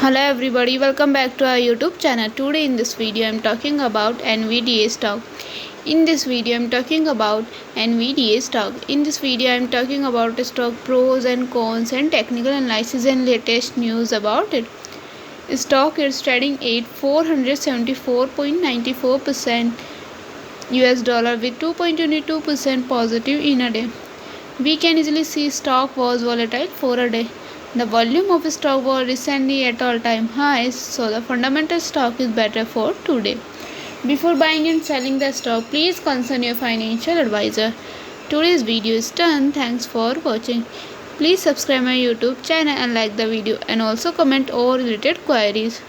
Hello everybody, welcome back to our YouTube channel. Today in this video I am talking about NVDA stock. In this video I am talking about NVDA stock. In this video I am talking about the stock pros and cons and technical analysis and latest news about it. Stock is trading at 474.94% US dollar with 2.22% positive in a day. We can easily see stock was volatile for a day. The volume of stock was recently at all-time highs, so the fundamental stock is better for today. Before buying and selling the stock, please consult your financial advisor. Today's video is done. Thanks for watching. Please subscribe my YouTube channel and like the video and also comment all related queries.